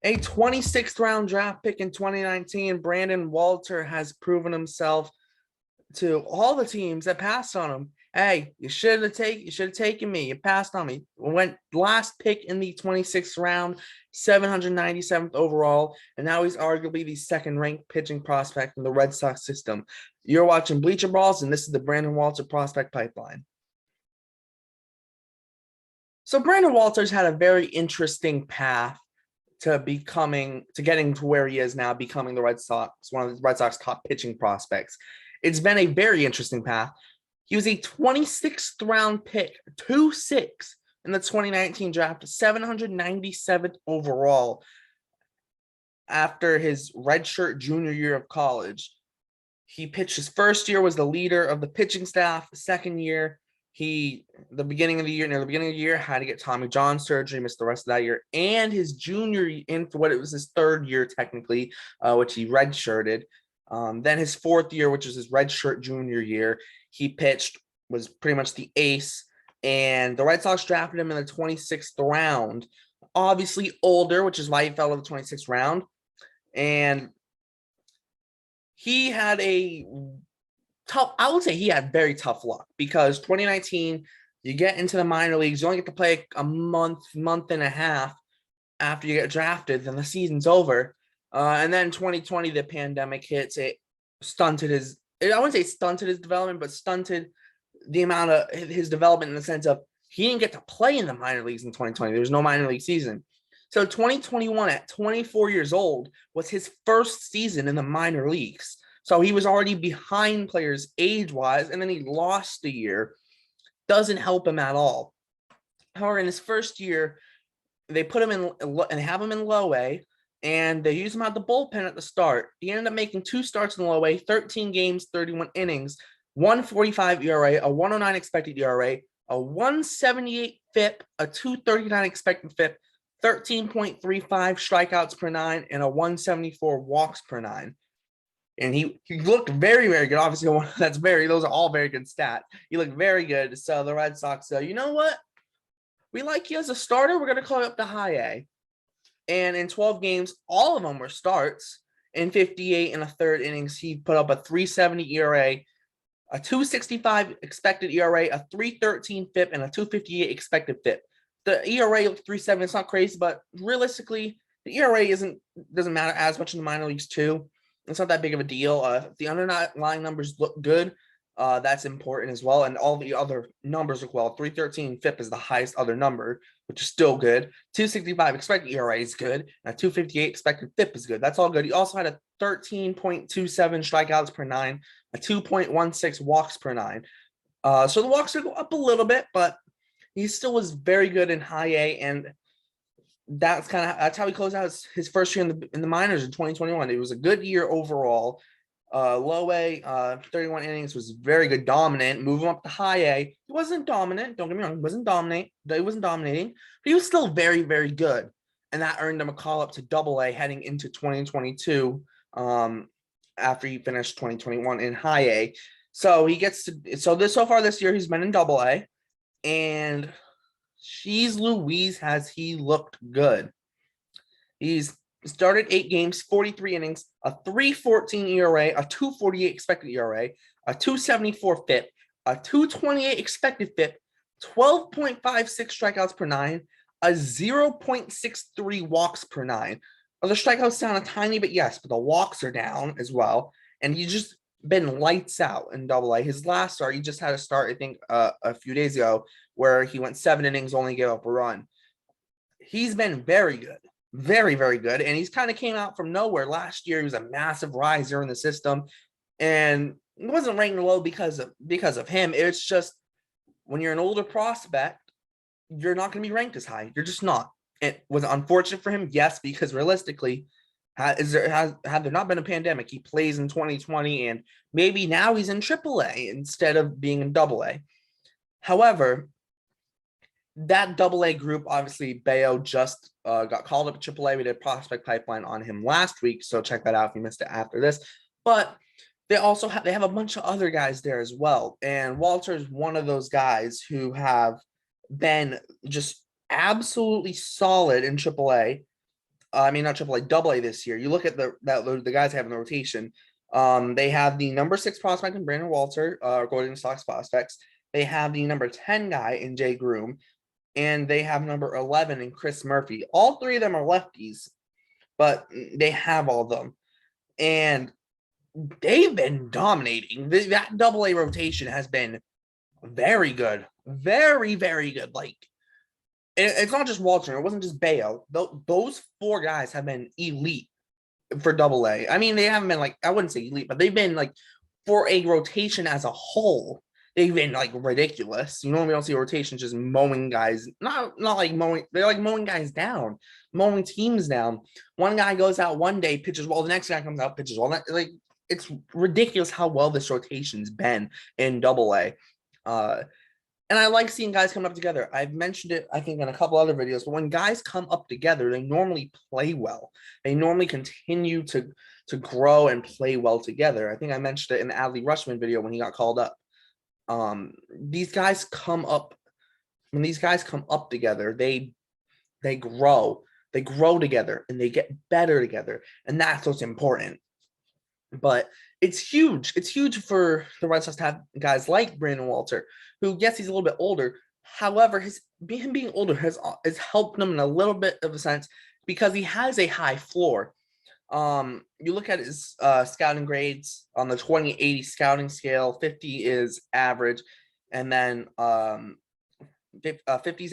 A 26th round draft pick in 2019, Brandon Walter has proven himself to all the teams that passed on him. Hey, you should have taken me. You passed on me. Went last pick in the 26th round, 797th overall, and now he's arguably the second-ranked pitching prospect in the Red Sox system. You're watching Bleacher Brawls, and this is the Brandon Walter prospect pipeline. So Brandon Walter's had a very interesting path to getting to where he is now, becoming the Red Sox, one of the Red Sox top pitching prospects. It's been a very interesting path. He was a 26th round pick, 2-6 in the 2019 draft, 797th overall after his redshirt junior year of college. He pitched his first year, was the leader of the pitching staff. The second year, near the beginning of the year, had to get Tommy John surgery, missed the rest of that year, and his junior in for what it was his third year technically, which he redshirted. Then his fourth year, which was his redshirt junior year, he pitched, was pretty much the ace, and the Red Sox drafted him in the 26th round. Obviously older, which is why he fell in the 26th round, and he had I would say he had very tough luck because 2019, you get into the minor leagues, you only get to play a month and a half after you get drafted, then the season's over. And then 2020, the pandemic hits. It stunted I wouldn't say stunted his development, but stunted the amount of his development in the sense of he didn't get to play in the minor leagues in 2020. There was no minor league season. So 2021 at 24 years old was his first season in the minor leagues. So he was already behind players age-wise, and then he lost a year. Doesn't help him at all. However, in his first year, they put him in and have him in low A, and they use him out the bullpen at the start. He ended up making 2 starts in low A, 13 games, 31 innings, 1.45 ERA, a 1.09 expected ERA, a 1.78 FIP, a 2.39 expected FIP, 13.35 strikeouts per 9, and a 1.74 walks per 9. And he looked very, very good. Obviously, those are all very good stats. He looked very good. So the Red Sox said, you know what? We like you as a starter. We're going to call you up to high A. And in 12 games, all of them were starts. In 58 and a third innings, he put up a 3.70 ERA, a 2.65 expected ERA, a 3.13 FIP, and a 2.58 expected FIP. The ERA looked 3.7. It's not crazy, but realistically, the ERA doesn't matter as much in the minor leagues too. It's not that big of a deal. The underlying numbers look good. That's important as well. And all the other numbers look well. 3.13 FIP is the highest other number, which is still good. 2.65 expected ERA is good. And a 2.58 expected FIP is good. That's all good. He also had a 13.27 strikeouts per 9, a 2.16 walks per 9. So the walks would go up a little bit, but he still was very good in high A, and that's how he closed out his first year in the minors in 2021. It was a good year overall. Low A, 31 innings, was very good, dominant. Move him up to high A. He wasn't dominant. Don't get me wrong. He wasn't dominating, but he was still very, very good. And that earned him a call up to Double A heading into 2022. After he finished 2021 in high A. So so far this year he's been in Double A, and jeez Louise, has he looked good. He's started 8 games, 43 innings, a 3.14 ERA, a 2.48 expected ERA, a 2.74 FIP, a 2.28 expected FIP, 12.56 strikeouts per 9, a 0.63 walks per 9. Well, the strikeouts sound a tiny bit, yes, but the walks are down as well. And he's just been lights out in Double A. His last start, he just had a start, I think, a few days ago, where he went 7 innings, only gave up a run. He's been very good, very, very good. And he's kind of came out from nowhere. Last year, he was a massive riser in the system, and it wasn't ranked low because of him. It's just when you're an older prospect, you're not going to be ranked as high. You're just not. It was unfortunate for him, yes, because realistically, had there not been a pandemic, he plays in 2020, and maybe now he's in AAA instead of being in AA. However, that AA group, obviously, Bayo just got called up to AAA. We did prospect pipeline on him last week, so check that out if you missed it after this. But they also have a bunch of other guys there as well, and Walter's one of those guys who have been just absolutely solid in AAA. I mean, not triple A, double A this year. You look at the guys having the rotation. They have the number 6 prospect in Brandon Walter, according to Sox prospects. They have the number 10 guy in Jay Groom, and they have number 11 in Chris Murphy. All three of them are lefties, but they have all of them. And they've been dominating. That double A rotation has been very good. Very, very good. Like, it's not just Walter. It wasn't just Bayo. Those 4 guys have been elite for double A. I mean, they haven't been like, I wouldn't say elite, but they've been like, for a rotation as a whole, they've been like ridiculous. You normally don't see rotations just mowing guys, not like mowing, they're like mowing guys down, mowing teams down. One guy goes out one day, pitches well, the next guy comes out, pitches well. Like, it's ridiculous how well this rotation's been in double A. And I like seeing guys come up together. I've mentioned it, I think, in a couple other videos, but when guys come up together, they normally play well. They normally continue to grow and play well together. I think I mentioned it in the Adley Rushman video when he got called up. These guys come up, when these guys come up together, they grow. They grow together and they get better together. And that's what's important. But it's huge. It's huge for the Red Sox to have guys like Brandon Walter, who, yes, he's a little bit older. However, him being older has helped him in a little bit of a sense because he has a high floor. You look at his scouting grades on the 20/80 scouting scale. 50 is average, and then 50s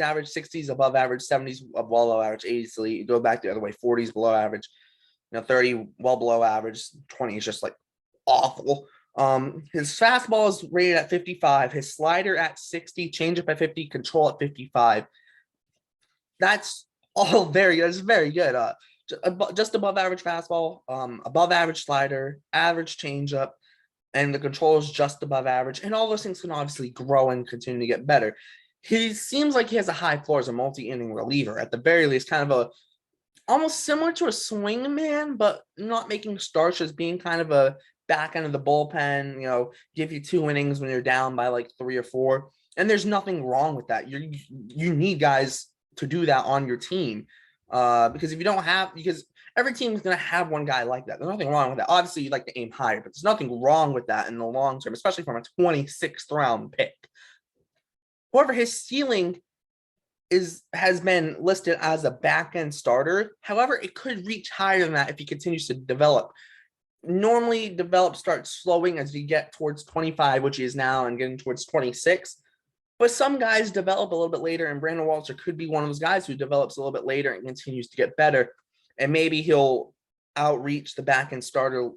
average, 60s above average, 70s below average, 80s elite. You go back the other way, 40s below average. 30 well below average, 20 is just like awful. His fastball is rated at 55, his slider at 60, changeup at 50, control at 55. That's all that's very good. Just above average fastball, above average slider, average changeup, and the control is just above average. And all those things can obviously grow and continue to get better. He seems like he has a high floor as a multi-inning reliever, at the very least, kind of a almost similar to a swing man, but not making starts, just being kind of a back end of the bullpen, give you 2 innings when you're down by like 3 or 4. And there's nothing wrong with that. You need guys to do that on your team. Because if you don't have, because every team is going to have one guy like that. There's nothing wrong with that. Obviously, you'd like to aim higher, but there's nothing wrong with that in the long term, especially from a 26th round pick. However, his ceiling has been listed as a back-end starter. However, it could reach higher than that if he continues to develop. Normally, starts slowing as you get towards 25, which he is now, and getting towards 26. But some guys develop a little bit later, and Brandon Walter could be one of those guys who develops a little bit later and continues to get better. And maybe he'll outreach the back-end starter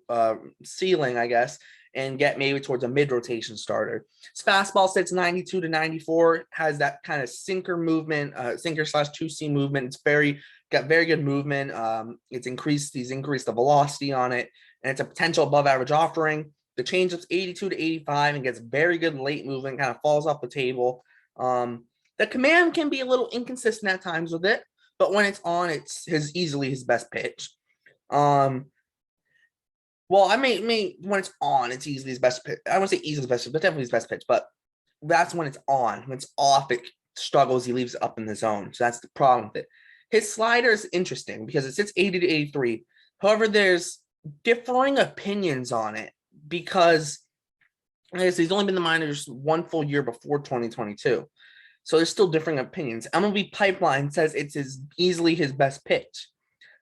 ceiling, I guess, and get maybe towards a mid-rotation starter. His fastball sits 92 to 94, has that kind of sinker movement, sinker/2-seam movement. It's got very good movement. He's increased the velocity on it, and it's a potential above average offering. The changeup's 82 to 85 and gets very good late movement, kind of falls off the table. The command can be a little inconsistent at times with it, but when it's on, it's easily his best pitch. Well, I mean, when it's on, it's easily his best pitch. I won't say easily his best pitch, but definitely his best pitch. But that's when it's on. When it's off, it struggles. He leaves it up in the zone. So that's the problem with it. His slider is interesting because it sits 80 to 83. However, there's differing opinions on it because he's only been in the minors 1 full year before 2022. So there's still differing opinions. MLB Pipeline says it's easily his best pitch.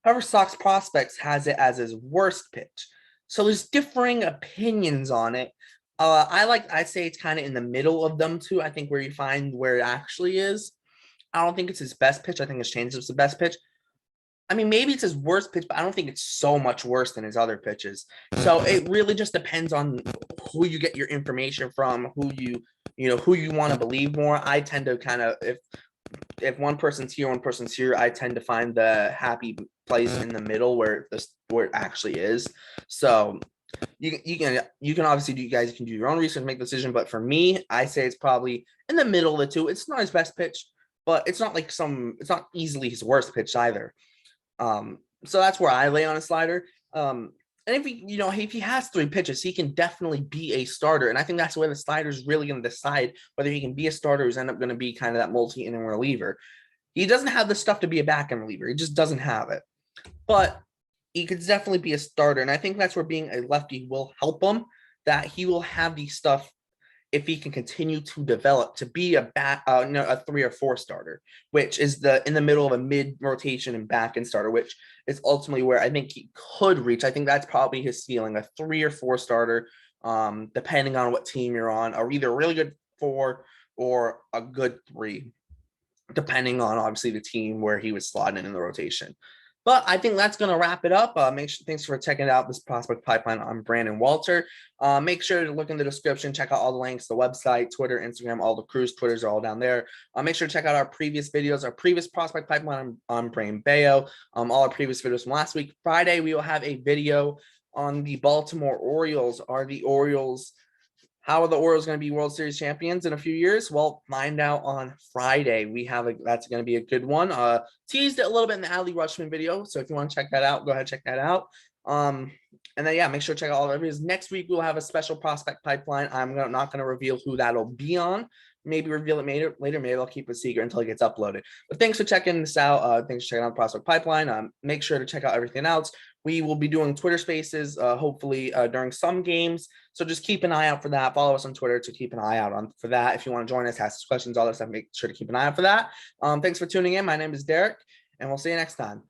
However, Sox Prospects has it as his worst pitch. So there's differing opinions on it. I'd say it's kind of in the middle of them two. I think where you find where it actually is. I don't think it's his best pitch. I think his changeup's the best pitch. I mean, maybe it's his worst pitch, but I don't think it's so much worse than his other pitches. So it really just depends on who you get your information from, who you want to believe more. I tend to kind of, if one person's here, I tend to find the happy place in the middle where it actually is. So you can obviously you can do your own research, make the decision. But for me, I say it's probably in the middle of the two. It's not his best pitch, but it's not easily his worst pitch either. So that's where I lay on a slider. And if he has 3 pitches, he can definitely be a starter. And I think that's where the slider is really going to decide whether he can be a starter or is end up going to be kind of that multi-inning reliever. He doesn't have the stuff to be a back-end reliever. He just doesn't have it. but he could definitely be a starter. And I think that's where being a lefty will help him, that he will have the stuff if he can continue to develop to be a 3 or 4 starter, which is in the middle of a mid rotation and back end starter, which is ultimately where I think he could reach. I think that's probably his ceiling, a 3 or 4 starter, depending on what team you're on, or either a really good 4 or a good 3, depending on obviously the team where he was slotted in the rotation. But I think that's going to wrap it up. Thanks for checking out this prospect pipeline. I'm Brandon Walter. Make sure to look in the description, check out all the links, the website, Twitter, Instagram, all the crews. Twitters are all down there. Make sure to check out our previous videos, our previous prospect pipeline. I'm Brain Bayo. All our previous videos from last week. Friday, we will have a video on the Baltimore Orioles. How are the Orioles going to be World Series champions in a few years? Well, find out on Friday. That's going to be a good one. Teased it a little bit in the Ali Rushman video, so if you want to check that out, go ahead and check that out. And then make sure to check out all the videos. Next week we'll have a special prospect pipeline. I'm not going to reveal who that'll be on. Maybe reveal it later. Maybe I'll keep it secret until it gets uploaded. But thanks for checking this out. Thanks for checking out the prospect pipeline. Make sure to check out everything else. We will be doing Twitter Spaces, hopefully during some games. So just keep an eye out for that. Follow us on Twitter to keep an eye out for that. If you want to join us, ask us questions, all that stuff, make sure to keep an eye out for that. Thanks for tuning in. My name is Derek, and we'll see you next time.